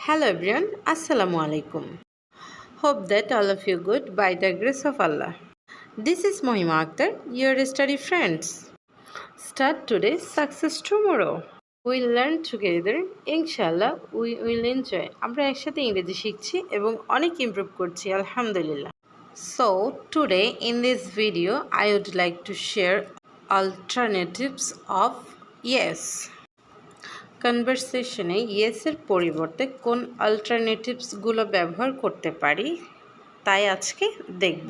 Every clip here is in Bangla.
Hello everyone, Assalamu alaikum. Hope that all of you good by the grace of Allah. This is Mohima Akhtar, your study friends. Start today, success tomorrow. We'll learn together, inshallah we will enjoy. আমরা একসাথে ইংরেজি শিখছি এবং অনেক ইমপ্রুভ করছি আলহামদুলিল্লাহ. So today in this video I would like to share alternatives of yes. কনভারসেশনে ইয়েসের পরিবর্তে কোন অল্টারনেটিভসগুলো ব্যবহার করতে পারি তাই আজকে দেখব।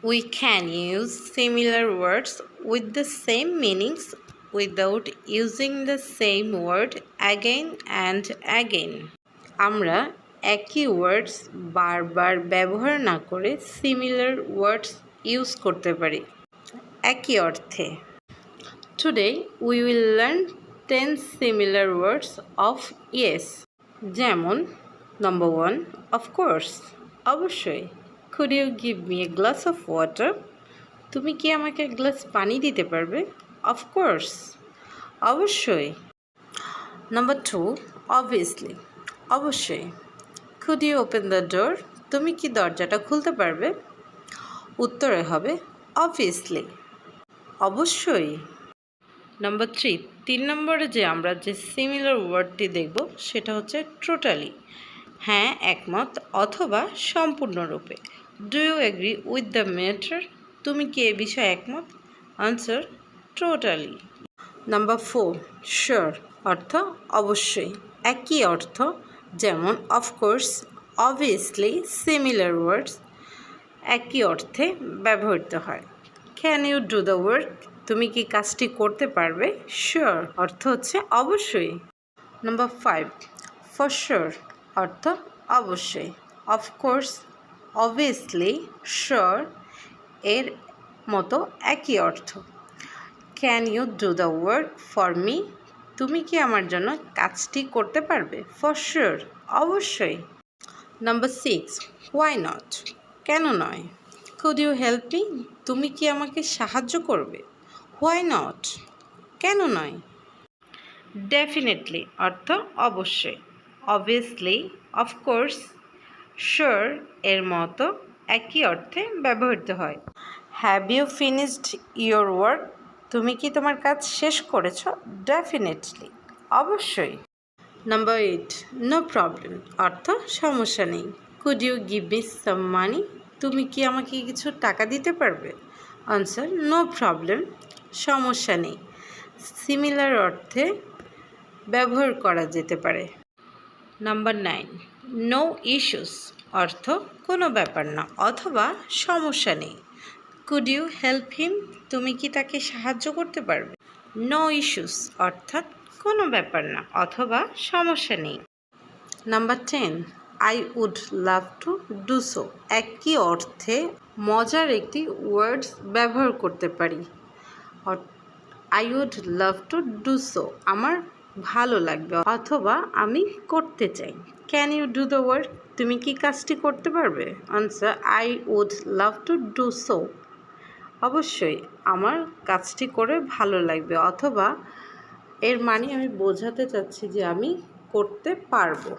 We can use similar words with the same meanings without using the same word again and again. আমরা একই ওয়ার্ডস বারবার ব্যবহার না করে সিমিলার ওয়ার্ডস ইউজ করতে পারি একই অর্থে। Today we will learn 10 similar words of yes. যেমন number 1, of course, অবশ্যই। Could you give me a glass of water? তুমি কি আমাকে এক গ্লাস পানি দিতে পারবে? Of course, অবশ্যই। number 2, obviously, অবশ্যই। Could you open the door? তুমি কি দরজাটা খুলতে পারবে? উত্তরে হবে obviously, অবশ্যই। নাম্বার 3 নম্বরে আমরা যে সিমিলার ওয়ার্ডটি দেখব সেটা হচ্ছে টোটালি, হ্যাঁ একমত অথবা সম্পূর্ণরূপে। Do you agree with the matter? তুমি কি এ বিষয়ে একমত? Answer totally. নাম্বার 4 শিওর, অর্থ অবশ্যই, একই অর্থ, যেমন অফকোর্স, অবভিয়াসলি সিমিলার ওয়ার্ডস একই অর্থে ব্যবহৃত হয়। Can you do the work? তুমি কি কাজটি করতে পারবে? শিওর, অর্থ হচ্ছে অবশ্যই। নাম্বার 5 ফর শিওর, অর্থ অবশ্যই। অফকোর্স, অবভিয়াসলি, শিওর এর মতো একই অর্থ। Can you do the work for me? তুমি কি আমার জন্য কাজটি করতে পারবে? ফর শিওর, অবশ্যই। নাম্বার 6 হোয়াই নট, কেন নয়? Could you help me? তুমি কি আমাকে সাহায্য করবে? হোয়াই নট, কেন নয়? ডেফিনেটলি, অর্থ অবশ্যই। অবভিয়াসলি, অফকোর্স, শিওর এর মতো একই অর্থে ব্যবহৃত হয়। Have you finished your work? তুমি কি তোমার কাজ শেষ করেছ? ডেফিনেটলি, অবশ্যই। নাম্বার 8 নো প্রবলেম, অর্থ সমস্যা নেই। Could you give me some money? তুমি কি আমাকে কিছু টাকা দিতে পারবে? আনসার নো প্রবলেম, সমস্যা নেই। সিমিলার অর্থে ব্যবহার করা যেতে পারে। নাম্বার 9 নো ইস্যুস, অর্থ কোনো ব্যাপার না অথবা সমস্যা নেই। Could you help him? তুমি কি তাকে সাহায্য করতে পারবে? নো ইস্যুস, অর্থাৎ কোনো ব্যাপার না অথবা সমস্যা নেই। Number 10 I would love to do so, একই অর্থে মজার একটি ওয়ার্ডস ব্যবহার করতে পারি। I would love to do so, আমার ভালো লাগবে অথবা আমি করতে চাই। Can you do the work? তুমি কি কাজটি করতে পারবে? Answer I would love to do so, অবশ্যই আমার কাজটি করে ভালো লাগবে অথবা এর মানে আমি বোঝাতে চাচ্ছি যে আমি করতে পারবো।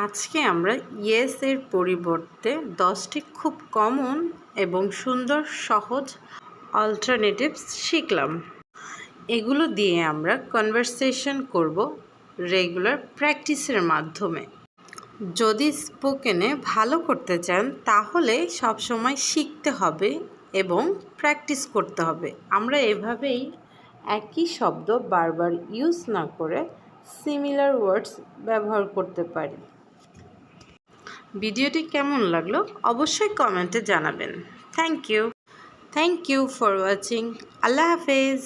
আজকে আমরা ইয়েস এর পরিবর্তে 10টি খুব কমন এবং সুন্দর সহজ অল্টারনেটিভস শিখলাম। এগুলো দিয়ে আমরা কনভারসেশন করব রেগুলার প্র্যাকটিসের মাধ্যমে। যদি স্পোকেনে ভালো করতে চান তাহলে সবসময় শিখতে হবে এবং প্র্যাকটিস করতে হবে। আমরা এভাবেই একই শব্দ বারবার ইউজ না করে সিমিলার ওয়ার্ডস ব্যবহার করতে পারি। ভিডিওটি কেমন লাগলো অবশ্যই কমেন্টে জানাবেন। Thank you for watching. আল্লাহ হাফেজ।